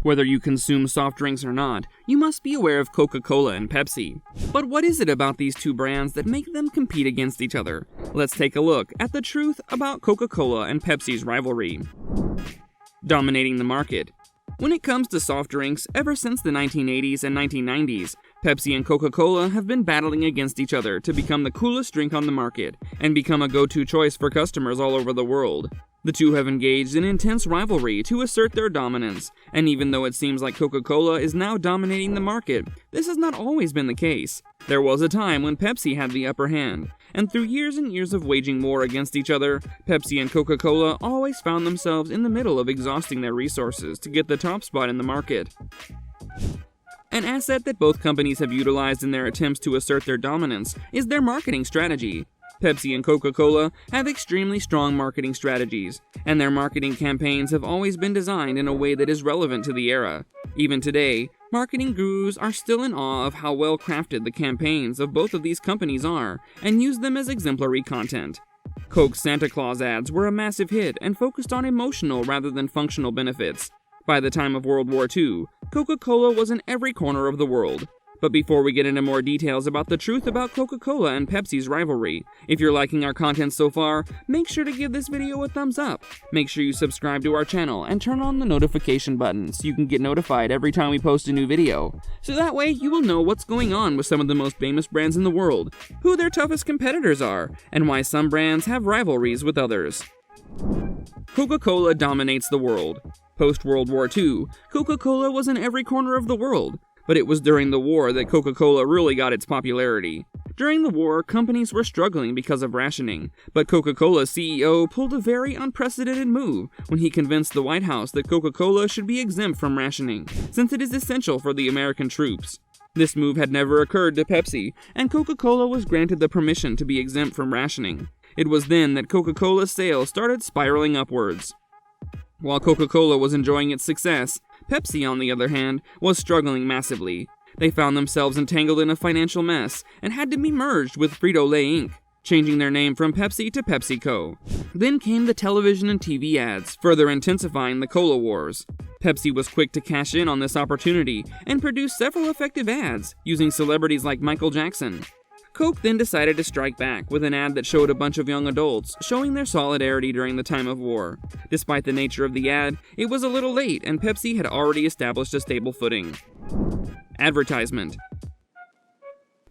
Whether you consume soft drinks or not, you must be aware of Coca-Cola and Pepsi. But what is it about these two brands that make them compete against each other? Let's take a look at the truth about Coca-Cola and Pepsi's rivalry. Dominating the market. When it comes to soft drinks, ever since the 1980s and 1990s, Pepsi and Coca-Cola have been battling against each other to become the coolest drink on the market and become a go-to choice for customers all over the world. The two have engaged in intense rivalry to assert their dominance, and even though it seems like Coca-Cola is now dominating the market, this has not always been the case. There was a time when Pepsi had the upper hand, and through years and years of waging war against each other, Pepsi and Coca-Cola always found themselves in the middle of exhausting their resources to get the top spot in the market. An asset that both companies have utilized in their attempts to assert their dominance is their marketing strategy. Pepsi and Coca-Cola have extremely strong marketing strategies, and their marketing campaigns have always been designed in a way that is relevant to the era. Even today, marketing gurus are still in awe of how well crafted the campaigns of both of these companies are, and use them as exemplary content. Coke's Santa Claus ads were a massive hit and focused on emotional rather than functional benefits. By the time of World War II, Coca-Cola was in every corner of the world. But before we get into more details about the truth about Coca-Cola and Pepsi's rivalry, if you're liking our content so far, make sure to give this video a thumbs up. Make sure you subscribe to our channel and turn on the notification button so you can get notified every time we post a new video. So that way you will know what's going on with some of the most famous brands in the world, who their toughest competitors are, and why some brands have rivalries with others. Coca-Cola dominates the world. Post-World War II, Coca-Cola was in every corner of the world. But it was during the war that Coca-Cola really got its popularity. During the war, companies were struggling because of rationing, but Coca-Cola's CEO pulled a very unprecedented move when he convinced the White House that Coca-Cola should be exempt from rationing, since it is essential for the American troops. This move had never occurred to Pepsi, and Coca-Cola was granted the permission to be exempt from rationing. It was then that Coca-Cola's sales started spiraling upwards. While Coca-Cola was enjoying its success, Pepsi, on the other hand, was struggling massively. They found themselves entangled in a financial mess and had to be merged with Frito-Lay Inc., changing their name from Pepsi to PepsiCo. Then came the television and TV ads, further intensifying the cola wars. Pepsi was quick to cash in on this opportunity and produced several effective ads, using celebrities like Michael Jackson. Coke then decided to strike back with an ad that showed a bunch of young adults showing their solidarity during the time of war. Despite the nature of the ad, it was a little late and Pepsi had already established a stable footing. Advertisement.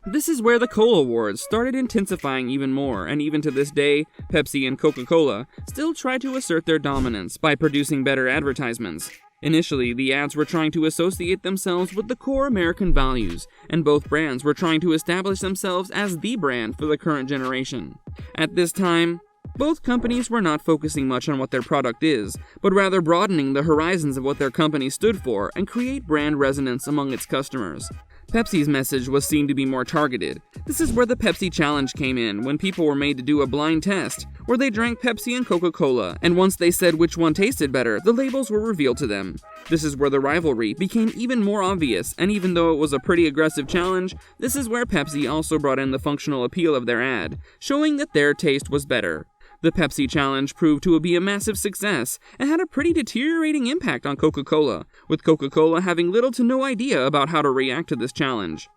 This is where the cola wars started intensifying even more, and even to this day, Pepsi and Coca-Cola still try to assert their dominance by producing better advertisements. Initially, the ads were trying to associate themselves with the core American values, and both brands were trying to establish themselves as the brand for the current generation. At this time, both companies were not focusing much on what their product is, but rather broadening the horizons of what their company stood for and create brand resonance among its customers. Pepsi's message was seen to be more targeted. This is where the Pepsi Challenge came in, when people were made to do a blind test, where they drank Pepsi and Coca-Cola, and once they said which one tasted better, the labels were revealed to them. This is where the rivalry became even more obvious, and even though it was a pretty aggressive challenge, this is where Pepsi also brought in the functional appeal of their ad, showing that their taste was better. The Pepsi Challenge proved to be a massive success and had a pretty deteriorating impact on Coca-Cola, with Coca-Cola having little to no idea about how to react to this challenge.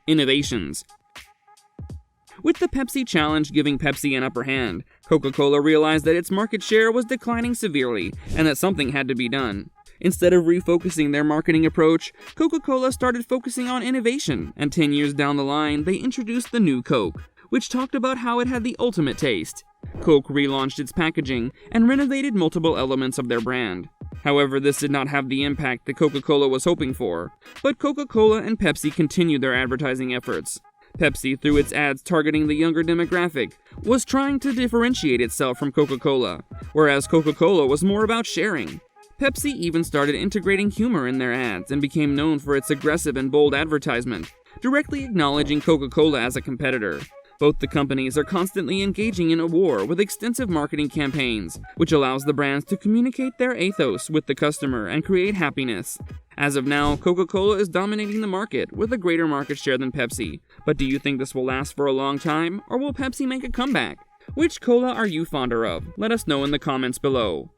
Innovations. With the Pepsi Challenge giving Pepsi an upper hand, Coca-Cola realized that its market share was declining severely and that something had to be done. Instead of refocusing their marketing approach, Coca-Cola started focusing on innovation, and 10 years down the line, they introduced the new Coke, which talked about how it had the ultimate taste. Coke relaunched its packaging and renovated multiple elements of their brand. However, this did not have the impact that Coca-Cola was hoping for, but Coca-Cola and Pepsi continued their advertising efforts. Pepsi, through its ads targeting the younger demographic, was trying to differentiate itself from Coca-Cola, whereas Coca-Cola was more about sharing. Pepsi even started integrating humor in their ads and became known for its aggressive and bold advertisement, directly acknowledging Coca-Cola as a competitor. Both the companies are constantly engaging in a war with extensive marketing campaigns, which allows the brands to communicate their ethos with the customer and create happiness. As of now, Coca-Cola is dominating the market with a greater market share than Pepsi. But do you think this will last for a long time, or will Pepsi make a comeback? Which cola are you fonder of? Let us know in the comments below.